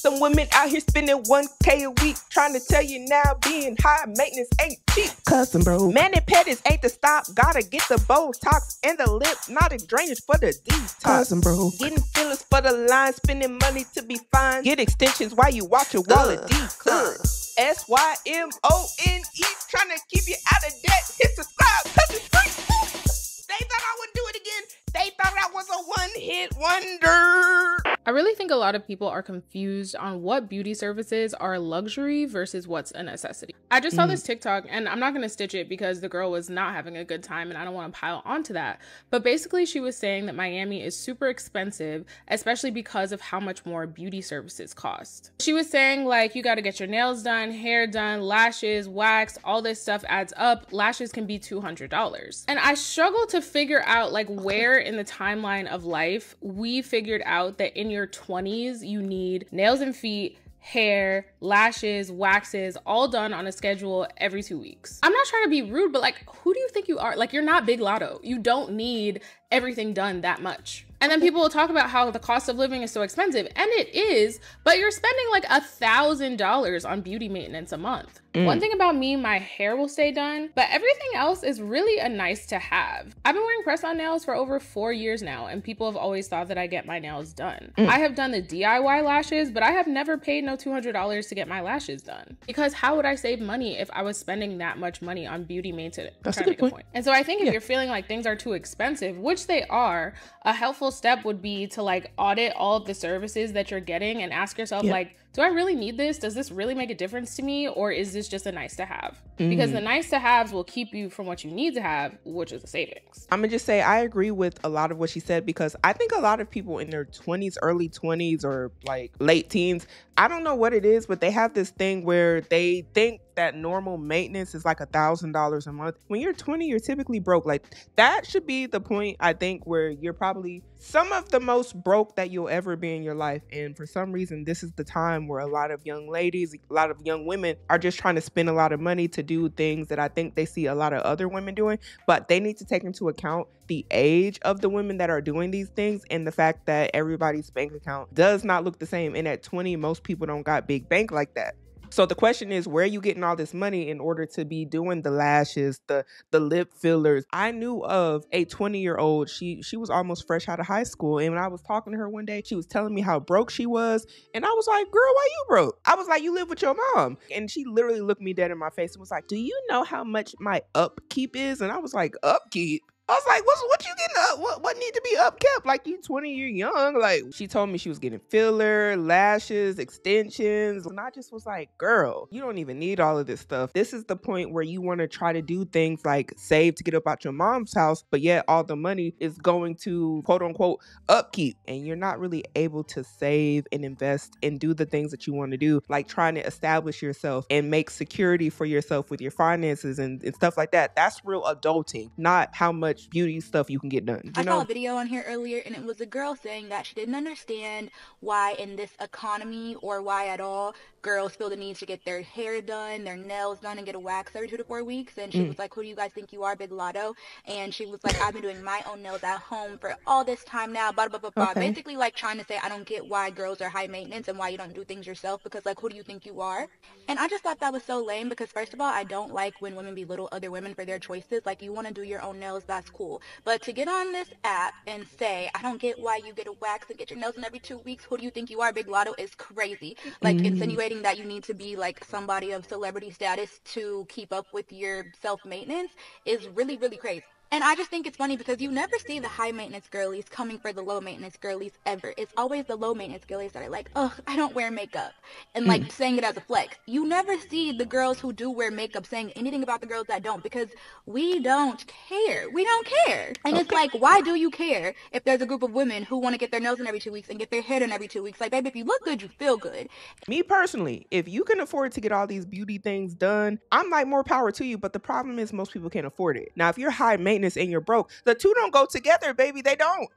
Some women out here spending 1K a week, trying to tell you now being high maintenance ain't cheap. Cousin bro, Mani Pedis ain't the stop, gotta get the Botox and the lip, not a drainage for the detox. Cousin bro, getting fillers for the line, spending money to be fine. Get extensions while you watch your wallet decline. SYMONE, trying to keep you out of debt. Hit subscribe, cause it's free. They thought I wouldn't do it again. They thought I was a one-hit wonder. I really think a lot of people are confused on what beauty services are luxury versus what's a necessity. I just saw this TikTok, and I'm not going to stitch it because the girl was not having a good time and I don't want to pile onto that. But basically she was saying that Miami is super expensive, especially because of how much more beauty services cost. She was saying like you got to get your nails done, hair done, lashes, wax, all this stuff adds up. Lashes can be $200. And I struggle to figure out like where in the timeline of life we figured out that in your 20s you need nails and feet, hair, lashes, waxes, all done on a schedule every 2 weeks. I'm not trying to be rude, but like, who do you think you are? Like, you're not Big Lotto. You don't need everything done that much. And then people will talk about how the cost of living is so expensive, and it is, but you're spending like $1,000 on beauty maintenance a month. One thing about me, my hair will stay done, but everything else is really a nice to have. I've been wearing press-on nails for over 4 years now, and people have always thought that I get my nails done. I have done the DIY lashes, but I have never paid no $200 to get my lashes done. Because how would I save money if I was spending that much money on beauty maintenance? That's a good point. And so I think if you're feeling like things are too expensive, which they are, a helpful step would be to like audit all of the services that you're getting and ask yourself like, do I really need this? Does this really make a difference to me? Or is this just a nice to have? Because the nice to haves will keep you from what you need to have, which is a savings. I'm gonna just say I agree with a lot of what she said, because I think a lot of people in their 20s, early 20s, or like late teens, I don't know what it is, but they have this thing where they think that normal maintenance is like $1,000 a month. When you're 20, you're typically broke. Like, that should be the point, I think, where you're probably some of the most broke that you'll ever be in your life. And for some reason, this is the time where a lot of young ladies, a lot of young women are just trying to spend a lot of money to do things that I think they see a lot of other women doing. But they need to take into account the age of the women that are doing these things and the fact that everybody's bank account does not look the same. And at 20, most people don't got big bank like that. So the question is, where are you getting all this money in order to be doing the lashes, the lip fillers? I knew of a 20-year-old. She was almost fresh out of high school. And when I was talking to her one day, she was telling me how broke she was. And I was like, girl, why you broke? I was like, you live with your mom. And she literally looked me dead in my face and was like, do you know how much my upkeep is? And I was like, upkeep? I was like, what you getting up? What need to be upkept? Like, you 20, you're young. Like, she told me she was getting filler, lashes, extensions. And I just was like, girl, you don't even need all of this stuff. This is the point where you want to try to do things like save to get up out your mom's house, but yet all the money is going to quote unquote upkeep. And you're not really able to save and invest and do the things that you want to do, like trying to establish yourself and make security for yourself with your finances and stuff like that. That's real adulting, not how much beauty stuff you can get done. I saw a video on here earlier, and it was a girl saying that she didn't understand why in this economy, or why at all, girls feel the need to get their hair done, their nails done, and get a wax every 2 to 4 weeks. And she was like, who do you guys think you are, Big Lotto? And she was like, I've been doing my own nails at home for all this time now, blah, blah, blah, blah. Okay. Basically like trying to say, I don't get why girls are high maintenance and why you don't do things yourself, because like, who do you think you are? And I just thought that was so lame, because first of all, I don't like when women belittle other women for their choices. Like, you want to do your own nails, that's cool. But to get on this app and say, I don't get why you get a wax and get your nails done every 2 weeks, who do you think you are, Big Lotto, is crazy. Like, insinuating that you need to be like somebody of celebrity status to keep up with your self-maintenance is really, really crazy. And I just think it's funny because you never see the high maintenance girlies coming for the low maintenance girlies ever. It's always the low maintenance girlies that are like, ugh, I don't wear makeup, and like saying it as a flex. You never see the girls who do wear makeup saying anything about the girls that don't, because we don't care. We don't care. And it's like, why do you care if there's a group of women who want to get their nails done every 2 weeks and get their hair done every 2 weeks? Like, baby, if you look good, you feel good. Me personally, if you can afford to get all these beauty things done, I'm like, more power to you. But the problem is most people can't afford it. Now, if you're high maintenance, maintenance and you're broke. The two don't go together, baby. They don't.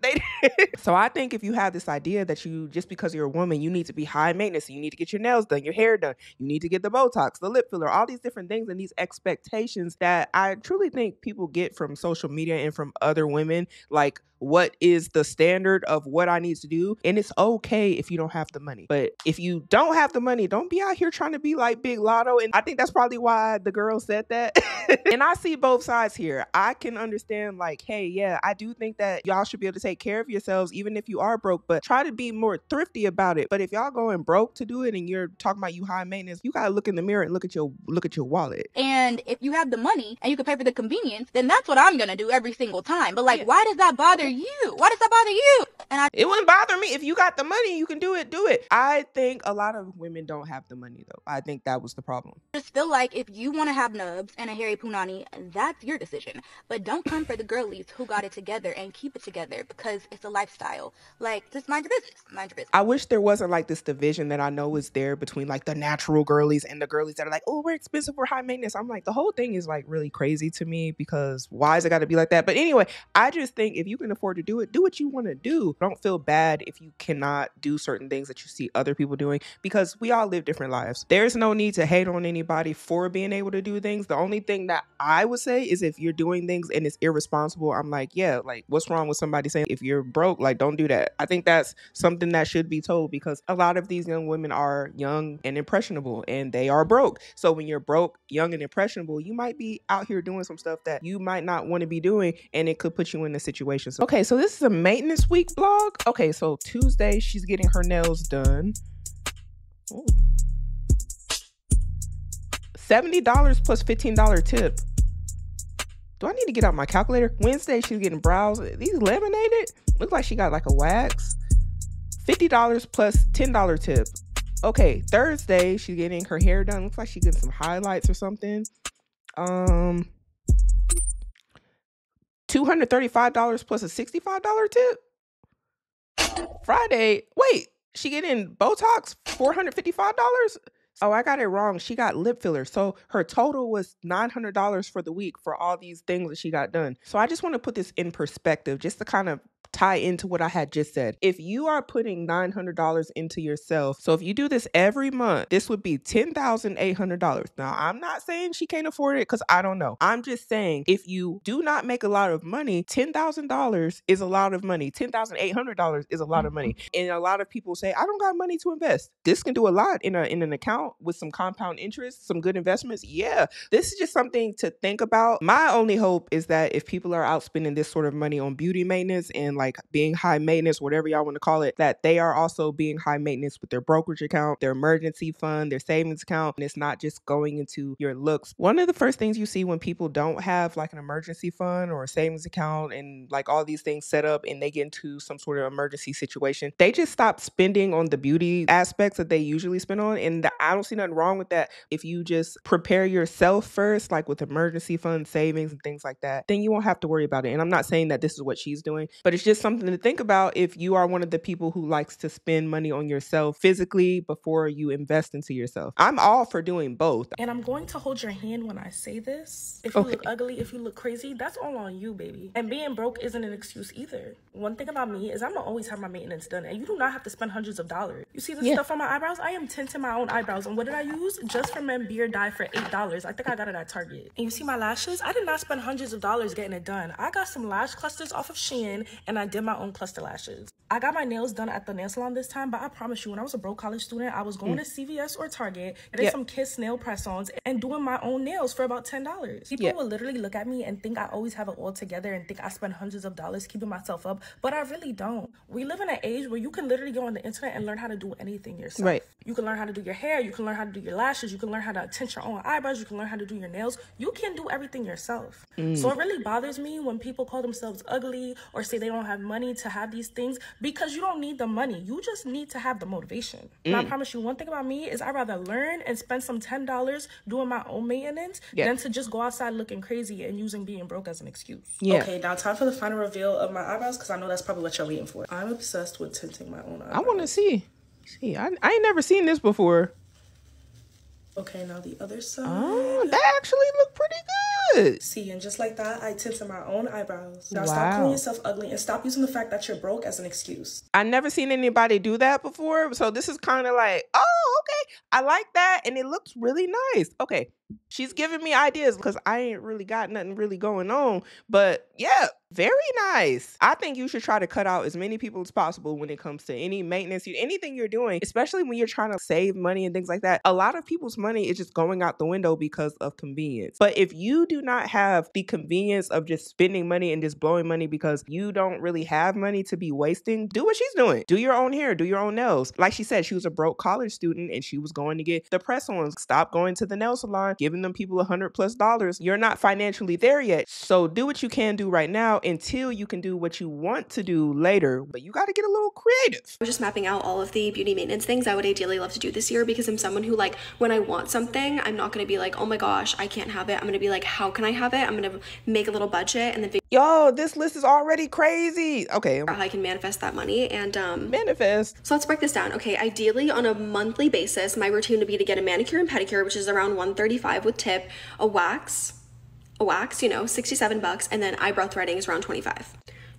So I think if you have this idea that you, just because you're a woman, you need to be high maintenance, you need to get your nails done, your hair done, you need to get the Botox, the lip filler, all these different things and these expectations that I truly think people get from social media and from other women, like, what is the standard of what I need to do? And it's okay if you don't have the money. But if you don't have the money, don't be out here trying to be like Big Lotto. And I think that's probably why the girl said that. And I see both sides here. I can understand, like, hey, yeah, I do think that y'all should be able to take care of yourselves even if you are broke, but try to be more thrifty about it. But if y'all going broke to do it and you're talking about you high maintenance, you gotta look in the mirror and look at your wallet. And if you have the money and you can pay for the convenience, then that's what I'm gonna do every single time. But like, why does that bother you? Why does that bother you? And it wouldn't bother me. If you got the money, you can do it. I think a lot of women don't have the money, though. I think that was the problem. Just feel like if you want to have nubs and a hairy punani, that's your decision. But don't come for the girlies who got it together and keep it together, because it's a lifestyle. Like, just mind your business. Mind your business. I wish there wasn't like this division that I know is there between like the natural girlies and the girlies that are like, oh, we're expensive, we're high maintenance. I'm like, the whole thing is like really crazy to me, because why is it got to be like that? But anyway, I just think if you can afford to do it, do what you want to do. Don't feel bad if you cannot do certain things that you see other people doing, because we all live different lives. There's no need to hate on anybody for being able to do things. The only thing that I would say is if you're doing things and it's irresponsible, I'm like, yeah, like, what's wrong with somebody saying if you're broke, like, don't do that? I think that's something that should be told, because a lot of these young women are young and impressionable and they are broke. So when you're broke, young and impressionable, you might be out here doing some stuff that you might not want to be doing, and it could put you in a situation. So, okay, so this is a maintenance week vlog. Okay, so Tuesday, she's getting her nails done. Ooh. $70 plus $15 tip. Do I need to get out my calculator? Wednesday, she's getting brows. These laminated. Looks like she got like a wax. $50 plus $10 tip. Okay, Thursday, she's getting her hair done. Looks like she's getting some highlights or something. $235 plus a $65 tip. Friday, wait, she getting Botox, $455? Oh, I got it wrong. She got lip filler. So her total was $900 for the week for all these things that she got done. So I just want to put this in perspective, just to kind of tie into what I had just said. If you are putting $900 into yourself, so if you do this every month, this would be $10,800. Now, I'm not saying she can't afford it, because I don't know. I'm just saying, if you do not make a lot of money, $10,000 is a lot of money. $10,800 is a lot of money. And a lot of people say, I don't got money to invest. This can do a lot in an account with some compound interest, some good investments. Yeah, this is just something to think about. My only hope is that if people are out spending this sort of money on beauty maintenance and like being high maintenance, whatever y'all want to call it, that they are also being high maintenance with their brokerage account, their emergency fund, their savings account, and it's not just going into your looks. One of the first things you see when people don't have like an emergency fund or a savings account and like all these things set up and they get into some sort of emergency situation, they just stop spending on the beauty aspects that they usually spend on. And I don't see nothing wrong with that. If you just prepare yourself first, like with emergency fund savings and things like that, then you won't have to worry about it. And I'm not saying that this is what she's doing, but it's just something to think about if you are one of the people who likes to spend money on yourself physically before you invest into yourself. I'm all for doing both. And I'm going to hold your hand when I say this. If you look ugly, if you look crazy, that's all on you, baby. And being broke isn't an excuse either. One thing about me is I'm gonna always have my maintenance done, and you do not have to spend hundreds of dollars. You see this stuff on my eyebrows? I am tinting my own eyebrows. And what did I use? Just for Men Beard Dye for $8. I think I got it at Target. And you see my lashes? I did not spend hundreds of dollars getting it done. I got some lash clusters off of Shein, and I did my own cluster lashes. I got my nails done at the nail salon this time, but I promise you, when I was a broke college student, I was going to CVS or Target, getting some Kiss nail press-ons, and doing my own nails for about $10. People will literally look at me and think I always have it all together and think I spend hundreds of dollars keeping myself up, but I really don't. We live in an age where you can literally go on the internet and learn how to do anything yourself. Right. You can learn how to do your hair, you can learn how to do your lashes, you can learn how to tint your own eyebrows, you can learn how to do your nails. You can do everything yourself. So it really bothers me when people call themselves ugly or say they don't have money to have these things, because you don't need the money. You just need to have the motivation. And I promise you, one thing about me is I'd rather learn and spend some $10 doing my own maintenance than to just go outside looking crazy and using being broke as an excuse. Okay, now time for the final reveal of my eyebrows, because I know that's probably what you're waiting for. I'm obsessed with tinting my own eyebrows. I want to see. I ain't never seen this before. Okay, now the other side. Oh, that actually look pretty good. See, and just like that, I tinted my own eyebrows. Now stop calling yourself ugly and stop using the fact that you're broke as an excuse. I never seen anybody do that before, so this is kind of like, oh, okay, I like that, and it looks really nice. Okay, she's giving me ideas because I ain't really got nothing really going on, but yeah, very nice. I think you should try to cut out as many people as possible when it comes to any maintenance, anything you're doing, especially when you're trying to save money and things like that. A lot of people's money is just going out the window because of convenience. But if you do not have the convenience of just spending money and just blowing money because you don't really have money to be wasting, do what she's doing. Do your own hair, do your own nails. Like she said, she was a broke college student and she was going to get the press-ons. Stop going to the nail salon, giving them people $100+. You're not financially there yet. So do what you can do right now until you can do what you want to do later. But you got to get a little creative. I was just mapping out all of the beauty maintenance things I would ideally love to do this year, because I'm someone who, like, when I want something, I'm not going to be like, oh my gosh, I can't have it. I'm going to be like, how can I have it? I'm going to make a little budget and then figure Yo, this list is already crazy. Okay. out how I can manifest that money and manifest. So let's break this down. Okay, ideally on a monthly basis, my routine would be to get a manicure and pedicure, which is around $135 with tip, a wax, you know, $67, and then eyebrow threading is around $25.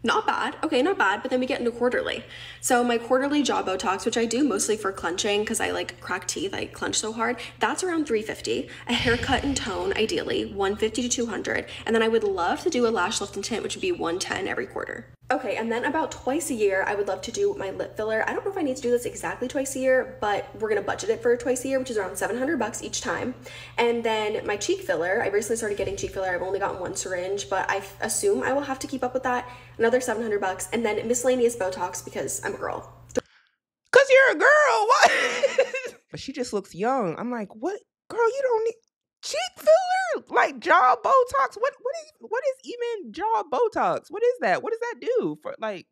Not bad. Okay, not bad. But then we get into quarterly. So my quarterly jaw Botox, which I do mostly for clenching because I like crack teeth, I clench so hard, that's around $350. A haircut and tone, ideally, $150 to $200. And then I would love to do a lash lift and tint, which would be $110 every quarter. Okay, and then about twice a year, I would love to do my lip filler. I don't know if I need to do this exactly twice a year, but we're gonna budget it for twice a year, which is around $700 each time. And then my cheek filler, I recently started getting cheek filler. I've only gotten one syringe, but I assume I will have to keep up with that. Another $700, and then miscellaneous Botox because I'm a girl. Cause you're a girl, what? But she just looks young. I'm like, what? Girl, you don't need cheek filler? Like jaw Botox? What is even jaw Botox? What is that? What does that do for, like,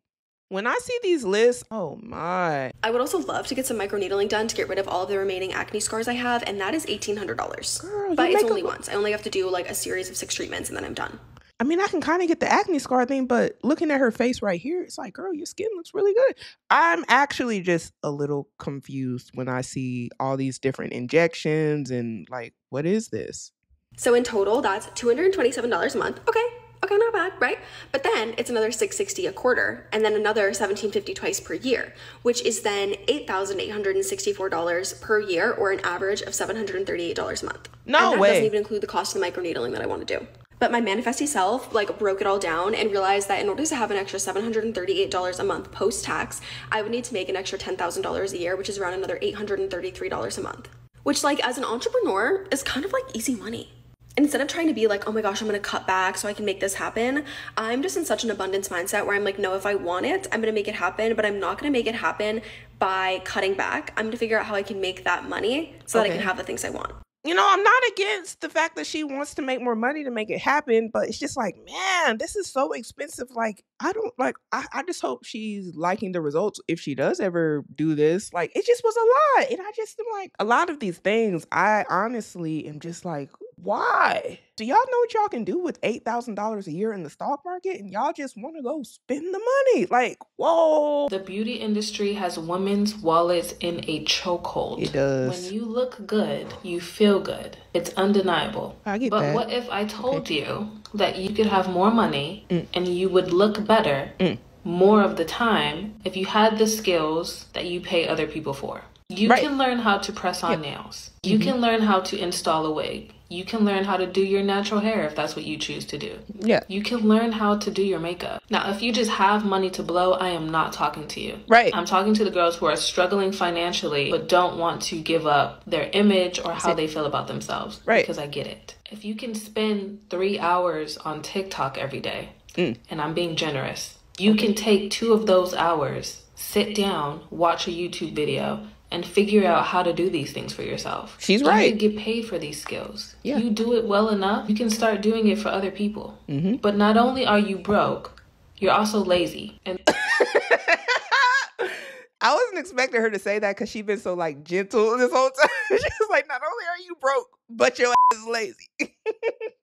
when I see these lists? Oh my. I would also love to get some microneedling done to get rid of all of the remaining acne scars I have, and that is $1,800. Girl, but it's only once. I only have to do like a series of 6 treatments and then I'm done. I mean, I can kind of get the acne scar thing, but looking at her face right here, it's like, girl, your skin looks really good. I'm actually just a little confused when I see all these different injections and like, what is this? So in total, that's $227 a month. Okay, not bad, right? But then it's another $660 a quarter, and then another $1,750 twice per year, which is then $8,864 per year, or an average of $738 a month. No and that way. Doesn't even include the cost of the microneedling that I want to do. But my manifesty self like broke it all down and realized that in order to have an extra $738 a month post-tax, I would need to make an extra $10,000 a year, which is around another $833 a month. Which, like, as an entrepreneur is kind of like easy money. Instead of trying to be like, oh my gosh, I'm gonna cut back so I can make this happen, I'm just in such an abundance mindset where I'm like, no, if I want it, I'm gonna make it happen, but I'm not gonna make it happen by cutting back. I'm gonna figure out how I can make that money so that I can have the things I want. You know, I'm not against the fact that she wants to make more money to make it happen, but it's just like, man, this is so expensive. Like, I just hope she's liking the results if she does ever do this. Like, it just was a lot. And I just am like, a lot of these things, I honestly am just like, why? Do y'all know what y'all can do with $8,000 a year in the stock market? And y'all just want to go spend the money. Like, whoa. The beauty industry has women's wallets in a chokehold. It does. When you look good, you feel good. It's undeniable. I get but that. What if I told you that you could have more money and you would look better more of the time if you had the skills that you pay other people for? You can learn how to press on nails. You can learn how to install a wig. You can learn how to do your natural hair if that's what you choose to do. Yeah. You can learn how to do your makeup. Now, if you just have money to blow, I am not talking to you. Right. I'm talking to the girls who are struggling financially but don't want to give up their image or how they feel about themselves. Right. Because I get it. If you can spend 3 hours on TikTok every day, and I'm being generous, you can take 2 of those hours, sit down, watch a YouTube video, and figure out how to do these things for yourself. She's right. You get paid for these skills. Yeah. You do it well enough, you can start doing it for other people. But not only are you broke, you're also lazy. And I wasn't expecting her to say that because she's been so like gentle this whole time. She's like, not only are you broke, but your ass is lazy.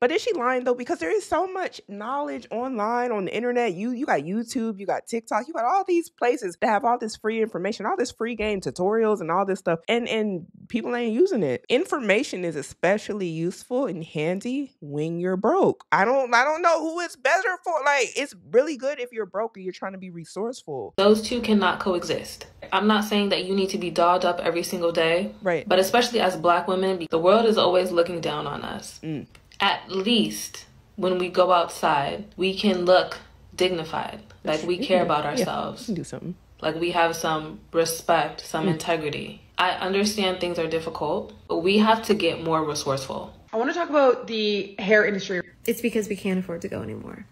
But is she lying though? Because there is so much knowledge online on the internet. You got YouTube, you got TikTok, you got all these places that have all this free information, all this free game tutorials and all this stuff. And people ain't using it. Information is especially useful and handy when you're broke. I don't know who it's better for. Like, it's really good if you're broke and you're trying to be resourceful. Those two cannot coexist. I'm not saying that you need to be dolled up every single day. Right. But especially as Black women, the world is always looking down on us. At least when we go outside, we can look dignified. Like we care about ourselves. Yeah, do something. Like we have some respect, some integrity. I understand things are difficult, but we have to get more resourceful. I want to talk about the hair industry. It's because we can't afford to go anymore.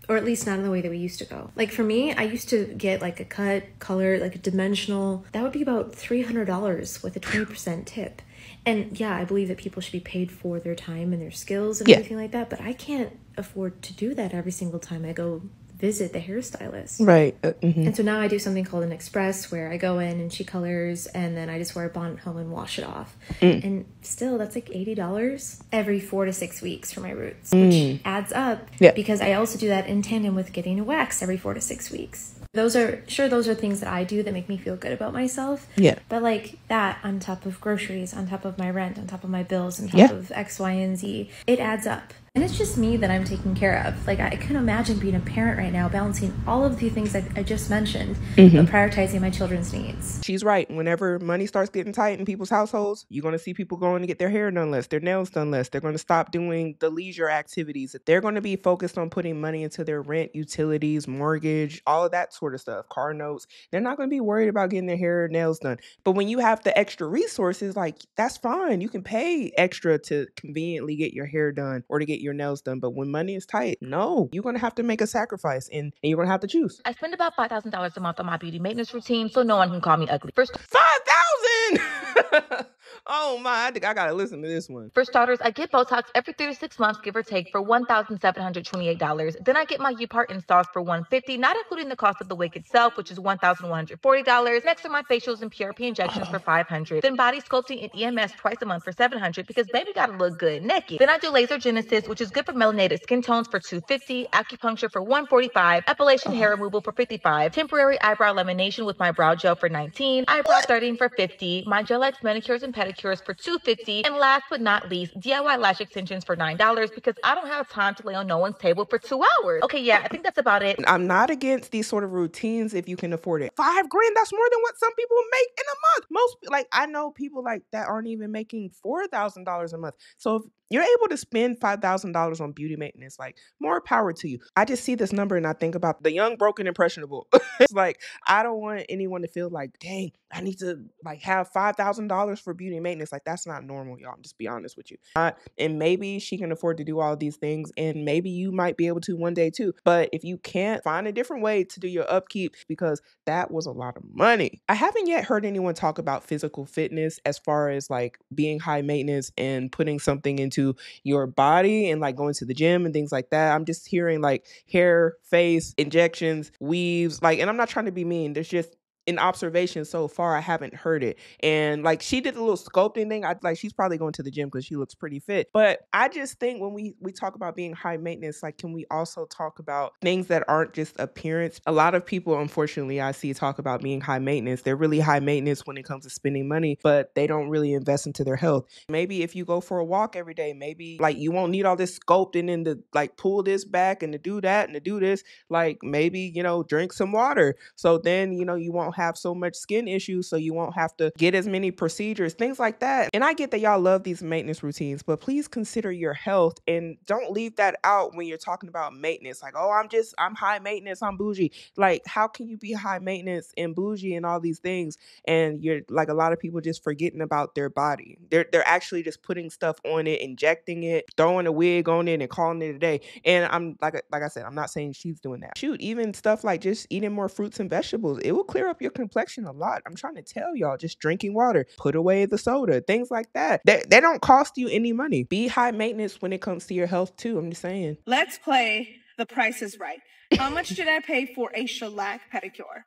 Or at least not in the way that we used to go. Like for me, I used to get like a cut, color, like a dimensional. That would be about $300 with a 20% tip. And yeah, I believe that people should be paid for their time and their skills and everything like that. But I can't afford to do that every single time I go visit the hairstylist. Right. And so now I do something called an express where I go in and she colors and then I just wear a bonnet home and wash it off. And still that's like $80 every 4 to 6 weeks for my roots, which adds up because I also do that in tandem with getting a wax every 4 to 6 weeks. Those are things that I do that make me feel good about myself. Yeah. But like that on top of groceries, on top of my rent, on top of my bills, on top of X, Y, and Z, it adds up. And it's just me that I'm taking care of. Like, I can imagine being a parent right now, balancing all of the things that I just mentioned, but prioritizing my children's needs. She's right. Whenever money starts getting tight in people's households, you're going to see people going to get their hair done less, their nails done less. They're going to stop doing the leisure activities. They're going to be focused on putting money into their rent, utilities, mortgage, all of that sort of stuff, car notes. They're not going to be worried about getting their hair or nails done. But when you have the extra resources, like, that's fine. You can pay extra to conveniently get your hair done or to get your nails done. But when money is tight, no, you're going to have to make a sacrifice and you're going to have to choose. I spend about $5,000 a month on my beauty maintenance routine, so no one can call me ugly. First, 5,000. Oh my, I think I gotta listen to this one. For starters, I get Botox every 3 to 6 months, give or take, for $1,728. Then I get my U-Part installs for $150, not including the cost of the wig itself, which is $1,140. Next are my facials and PRP injections for $500. Then body sculpting and EMS twice a month for $700 because baby gotta look good naked. Then I do laser genesis, which is good for melanated skin tones for $250, acupuncture for $145, epilation hair removal for $55, temporary eyebrow lamination with my brow gel for $19, eyebrow threading for $50, my Gel X manicures and pedicures for $250, and last but not least, DIY lash extensions for $9 because I don't have time to lay on no one's table for 2 hours. Okay, yeah, I think that's about it. I'm not against these sort of routines if you can afford it. $5,000, that's more than what some people make in a month. Most, like, I know people like that aren't even making $4,000 a month. So if you're able to spend $5,000 on beauty maintenance, like, more power to you. I just see this number and I think about the young, broken, impressionable. It's like, I don't want anyone to feel like, dang, I need to like have $5,000 for beauty maintenance. Like, that's not normal, y'all. I'm just be honest with you. And maybe she can afford to do all of these things, and maybe you might be able to one day too. But if you can't, find a different way to do your upkeep, because that was a lot of money. I haven't yet heard anyone talk about physical fitness as far as like being high maintenance and putting something into your body and like going to the gym and things like that. I'm just hearing like hair, face, injections, weaves, like, and I'm not trying to be mean. There's just in observation so far, I haven't heard it. And like, she did a little sculpting thing. She's probably going to the gym because she looks pretty fit. But I just think when we talk about being high maintenance, like, can we also talk about things that aren't just appearance? A lot of people, unfortunately, I see talk about being high maintenance. They're really high maintenance when it comes to spending money, but they don't really invest into their health. Maybe if you go for a walk every day, maybe like you won't need all this sculpting and to like pull this back and to do that and to do this. Like, maybe, drink some water. So then, you won't have so much skin issues, so you won't have to get as many procedures, things like that. And I get that y'all love these maintenance routines, but please consider your health and don't leave that out when you're talking about maintenance. Like, oh, I'm high maintenance, I'm bougie. Like, how can you be high maintenance and bougie and all these things, and you're like, a lot of people just forgetting about their body. They're actually just putting stuff on it, injecting it, throwing a wig on it and calling it a day. And I'm like I said, I'm not saying she's doing that. Shoot, even stuff like just eating more fruits and vegetables, it will clear up your complexion a lot. I'm trying to tell y'all, just drinking water, put away the soda, things like that. They don't cost you any money. Be high maintenance when it comes to your health too. I'm just saying. Let's play The Price is Right. How much did I pay for a shellac pedicure?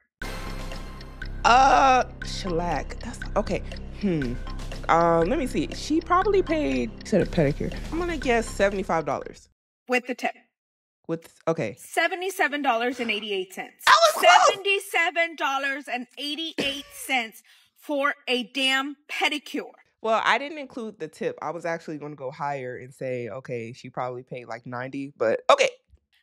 Shellac. That's okay. Let me see. She probably paid, said a pedicure. I'm going to guess $75. With the tip. Okay. $77.88. $77.88 for a damn pedicure. Well, I didn't include the tip. I was actually going to go higher and say, okay, she probably paid like $90, but okay.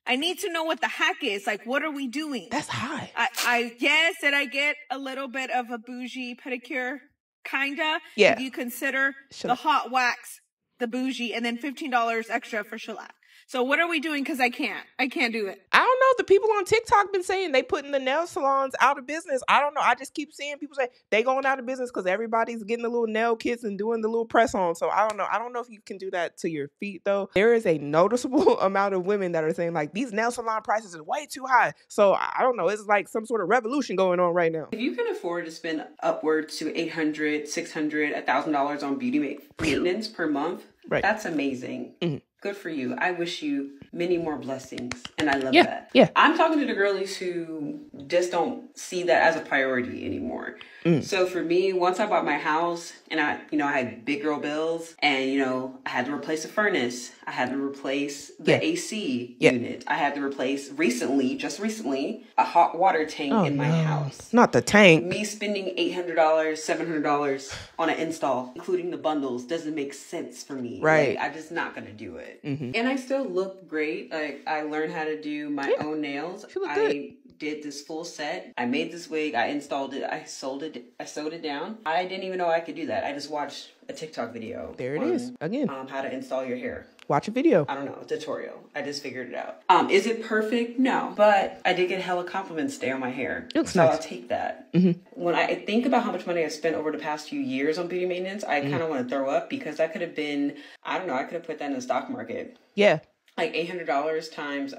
I need to know what the heck is. Like, what are we doing? That's high. I guess that I get a little bit of a bougie pedicure, kinda. Yeah. If you consider the hot wax, the bougie, and then $15 extra for shellac. So what are we doing? Because I can't do it. I don't know. The people on TikTok been saying they putting the nail salons out of business. I don't know. I just keep seeing people say they going out of business because everybody's getting the little nail kits and doing the little press on. So I don't know. I don't know if you can do that to your feet though. There is a noticeable amount of women that are saying like these nail salon prices are way too high. So I don't know. It's like some sort of revolution going on right now. If you can afford to spend upwards to $800, $600, $1,000 on beauty maintenance per month, that's amazing. Mm-hmm. Good for you. I wish you many more blessings. And I love that. Yeah. I'm talking to the girlies who just don't see that as a priority anymore. So for me, once I bought my house and I had big girl bills and, I had to replace a furnace. I had to replace the AC unit. I had to replace just recently, a hot water tank in my house. Not the tank. Me spending $800, $700 on an install, including the bundles, doesn't make sense for me. Right. Like, I'm just not going to do it. And I still look great. Like, I learned how to do my own nails. I did this full set. I made this wig. I installed it. I sewed it down. I didn't even know I could do that. I just watched a TikTok video. There it is. Again. How to install your hair. Watch a video. I don't know, a tutorial. I just figured it out. Is it perfect? No. But I did get hella compliments today on my hair. Looks so nice. I'll take that. When I think about how much money I've spent over the past few years on beauty maintenance, I kind of want to throw up because that could have been, I don't know, I could have put that in the stock market. Yeah. Like $800 times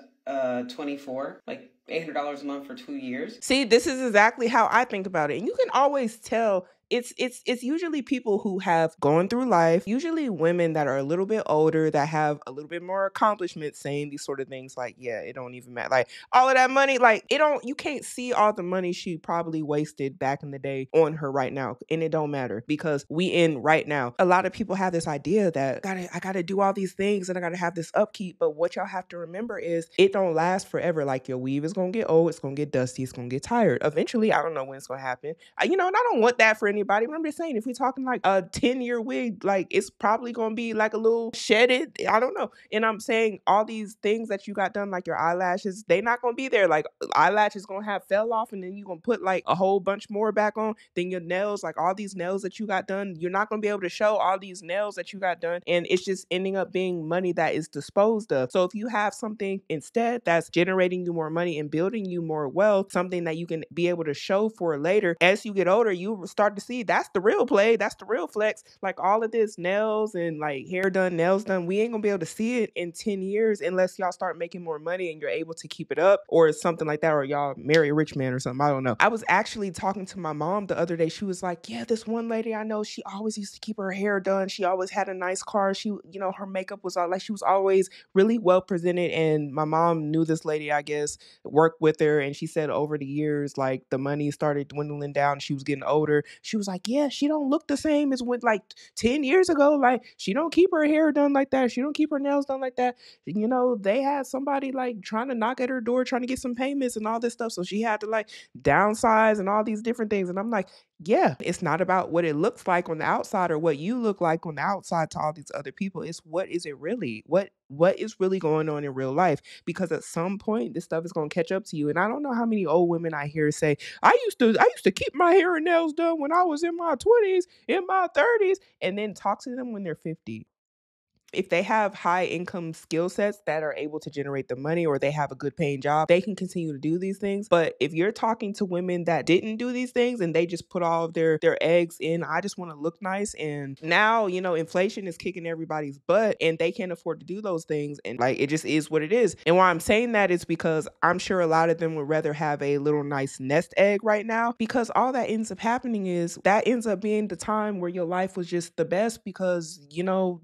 24, like $800 a month for 2 years. See, this is exactly how I think about it. And you can always tell it's usually people who have gone through life, usually women that are a little bit older, that have a little bit more accomplishments, saying these sort of things like, yeah, it don't even matter. Like all of that money, like you can't see all the money she probably wasted back in the day on her right now. And it don't matter because we in right now. A lot of people have this idea that I gotta do all these things and I gotta have this upkeep. But what y'all have to remember is it don't last forever. Like your weave is gonna get old, it's gonna get dusty, it's gonna get tired. Eventually, I don't know when it's gonna happen. And I don't want that for anybody. But I'm just saying, if we're talking like a 10-year wig, like it's probably going to be like a little shedded. I don't know. And I'm saying all these things that you got done, like your eyelashes, they not going to be there. Like eyelashes going to have fell off and then you're going to put like a whole bunch more back on. Then your nails, like all these nails that you got done, you're not going to be able to show all these nails that you got done. And it's just ending up being money that is disposed of. So if you have something instead that's generating you more money and building you more wealth, something that you can be able to show for later, as you get older, you start to see that's the real play. That's the real flex. Like all of this nails and like hair done, nails done, we ain't gonna be able to see it in 10 years unless y'all start making more money and you're able to keep it up or something like that, or y'all marry a rich man or something. I don't know. I was actually talking to my mom the other day. She was like, yeah, this one lady I know, she always used to keep her hair done. She always had a nice car. She, her makeup was all like, she was always really well presented. And my mom knew this lady, I guess, worked with her. And she said over the years, like the money started dwindling down. She was getting older. She was like, yeah, she don't look the same as when like 10 years ago. Like she don't keep her hair done like that. She don't keep her nails done like that. They had somebody like trying to knock at her door, trying to get some payments and all this stuff. So she had to like downsize and all these different things. And I'm like, yeah, it's not about what it looks like on the outside or what you look like on the outside to all these other people. It's what is it really? What is really going on in real life? Because at some point this stuff is going to catch up to you. And I don't know how many old women I hear say, I used to keep my hair and nails done when I was in my 20s, in my 30s, and then talk to them when they're 50. If they have high income skill sets that are able to generate the money or they have a good paying job, they can continue to do these things. But if you're talking to women that didn't do these things and they just put all of their eggs in, I just want to look nice. And now, inflation is kicking everybody's butt and they can't afford to do those things. And like, it just is what it is. And why I'm saying that is because I'm sure a lot of them would rather have a little nice nest egg right now, because all that ends up happening is that ends up being the time where your life was just the best because,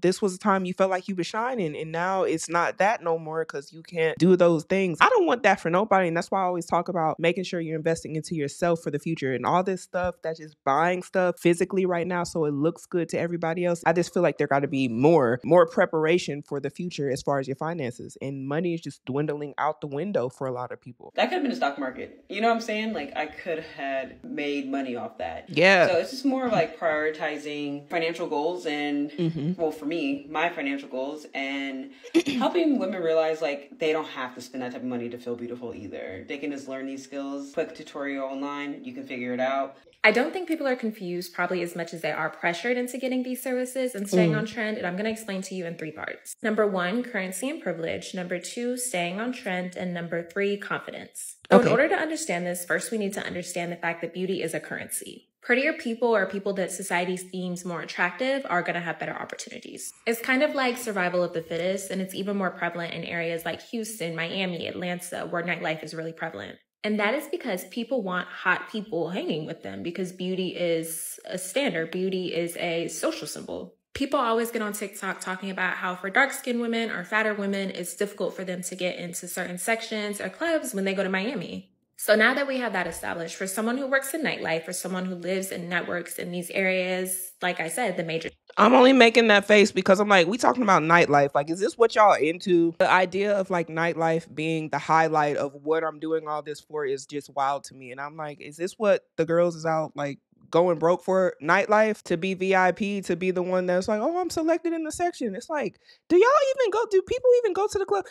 this was a time you felt like you were shining, and now it's not that no more because you can't do those things. I don't want that for nobody, and that's why I always talk about making sure you're investing into yourself for the future. And all this stuff that's just buying stuff physically right now so it looks good to everybody else, I just feel like there got to be more preparation for the future as far as your finances, and money is just dwindling out the window for a lot of people. That could have been the stock market. You know what I'm saying? Like, I could have had made money off that. Yeah. So it's just more of like prioritizing financial goals and, well, for me, my financial goals, and helping women realize like they don't have to spend that type of money to feel beautiful either. They can just learn these skills, quick tutorial online, you can figure it out. I don't think people are confused probably as much as they are pressured into getting these services and staying on trend. And I'm going to explain to you in 3 parts. Number 1, currency and privilege. Number 2, staying on trend. And number 3, confidence. So in order to understand this, first we need to understand the fact that beauty is a currency. Prettier people or people that society deems more attractive are going to have better opportunities. It's kind of like survival of the fittest, and it's even more prevalent in areas like Houston, Miami, Atlanta, where nightlife is really prevalent. And that is because people want hot people hanging with them, because beauty is a standard. Beauty is a social symbol. People always get on TikTok talking about how for dark-skinned women or fatter women, it's difficult for them to get into certain sections or clubs when they go to Miami. So now that we have that established, for someone who works in nightlife, for someone who lives and networks in these areas, like I said, the major... I'm only making that face because I'm like, we talking about nightlife. Like, is this what y'all into? The idea of like nightlife being the highlight of what I'm doing all this for is just wild to me. And I'm like, is this what the girls is out like going broke for nightlife, to be VIP, to be the one that's like, oh, I'm selected in the section? It's like, do people even go to the club?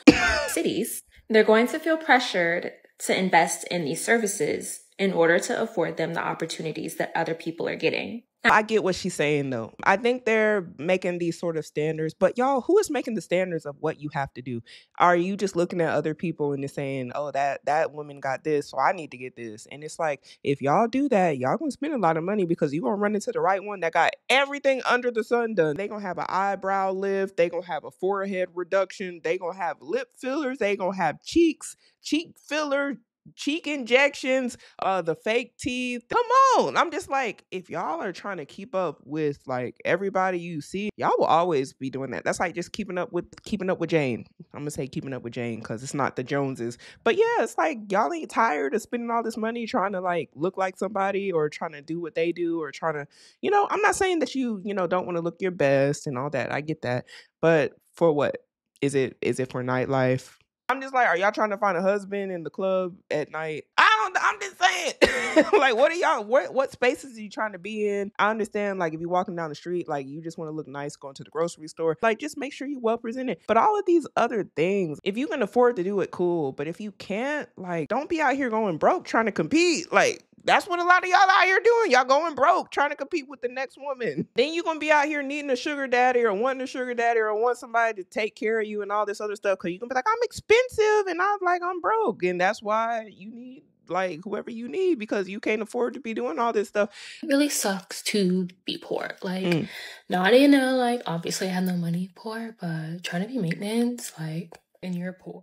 Cities, they're going to feel pressured to invest in these services in order to afford them the opportunities that other people are getting. I get what she's saying, though. I think they're making these sort of standards, but y'all, who is making the standards of what you have to do? Are you just looking at other people and just saying, oh, that woman got this, so I need to get this? And it's like, if y'all do that, y'all gonna spend a lot of money because you're gonna run into the right one that got everything under the sun done. They gonna have an eyebrow lift, they gonna have a forehead reduction, they gonna have lip fillers, they gonna have cheek filler, cheek injections, the fake teeth. Come on. I'm just like, if y'all are trying to keep up with like everybody you see, y'all will always be doing that. That's like just keeping up with Jane. I'm gonna say keeping up with Jane because it's not the Joneses. But yeah, it's like y'all ain't tired of spending all this money trying to like look like somebody or trying to do what they do or trying to, I'm not saying that you don't want to look your best and all that. I get that. But for what? Is it for nightlife? I'm just like, are y'all trying to find a husband in the club at night? I'm just saying. Like, what are y'all, what spaces are you trying to be in? I understand, like, if you're walking down the street, like, you just want to look nice going to the grocery store. Like, just make sure you're well presented. But all of these other things, if you can afford to do it, cool. But if you can't, like, don't be out here going broke trying to compete. Like, that's what a lot of y'all out here doing. Y'all going broke, trying to compete with the next woman. Then you're going to be out here needing a sugar daddy or wanting a sugar daddy or want somebody to take care of you and all this other stuff. Because you're going to be like, I'm expensive and I'm broke. And that's why you need like whoever you need because you can't afford to be doing all this stuff. It really sucks to be poor. Like, like, obviously I have no money poor, but trying to be maintenance, like, and you're poor.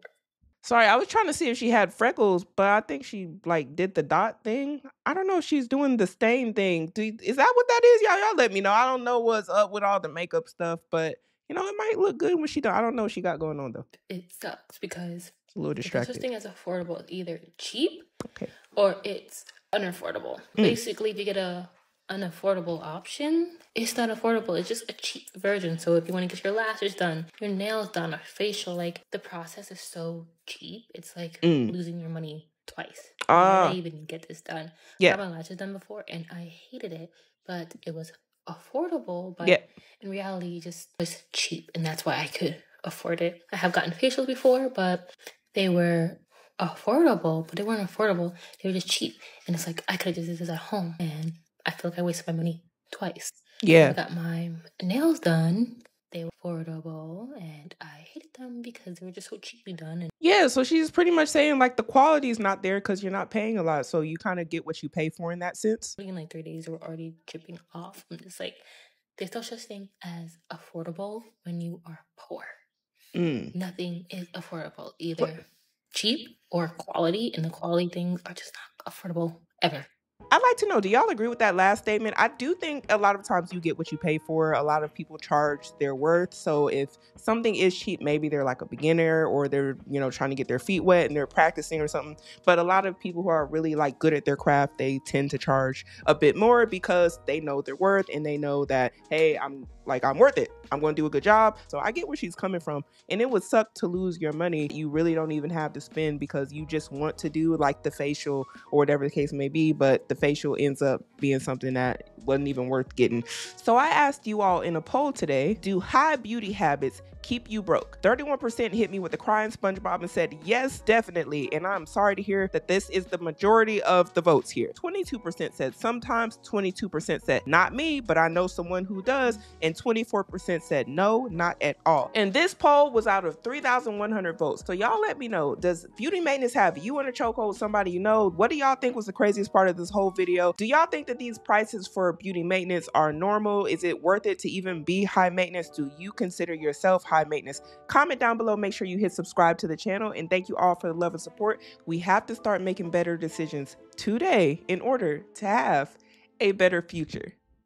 Sorry, I was trying to see if she had freckles, but I think she like did the dot thing. I don't know if she's doing the stain thing. Is that what that is? Y'all let me know. I don't know what's up with all the makeup stuff, but it might look good when she does. I don't know what she got going on though. It sucks because it's a little distracting. The first thing is affordable, either cheap or it's unaffordable. Basically, if you get a unaffordable option, it's not affordable. It's just a cheap version. So if you want to get your lashes done, your nails done, or facial, like the process is so cheap. It's like losing your money twice. I even get this done. I got my lashes done before and I hated it, but it was affordable. But in reality, it just was cheap, and that's why I could afford it. I have gotten facials before, but they were affordable, but they weren't affordable. They were just cheap, and it's like I could have just did this at home, and I feel like I wasted my money twice. I got my nails done. They were affordable, and I hated them because they were just so cheaply done. And so she's pretty much saying like the quality is not there because you're not paying a lot, so you kind of get what you pay for in that sense. In like 3 days, we're already chipping off. I'm just like, there's no such thing as affordable when you are poor. Nothing is affordable, either cheap or quality, and the quality things are just not affordable ever. I'd like to know, do y'all agree with that last statement? I do think a lot of times you get what you pay for. A lot of people charge their worth. So if something is cheap, maybe they're like a beginner or they're, you know, trying to get their feet wet and they're practicing or something. But a lot of people who are really like good at their craft, they tend to charge a bit more because they know their worth and they know that, hey, I'm worth it. I'm going to do a good job. So I get where she's coming from. And it would suck to lose your money. You really don't even have to spend because you just want to do like the facial or whatever the case may be. But the facial ends up being something that wasn't even worth getting. So I asked you all in a poll today, do high beauty habits keep you broke? 31% hit me with a crying SpongeBob and said, yes, definitely. And I'm sorry to hear that this is the majority of the votes here. 22% said sometimes, 22% said not me, but I know someone who does, and 24% said no, not at all. And this poll was out of 3,100 votes. So y'all let me know, does beauty maintenance have you in a chokehold with somebody you know? What do y'all think was the craziest part of this whole video? Do y'all think that these prices for beauty maintenance are normal? Is it worth it to even be high maintenance? Do you consider yourself high maintenance? Comment down below, make sure you hit subscribe to the channel, and thank you all for the love and support. We have to start making better decisions today in order to have a better future.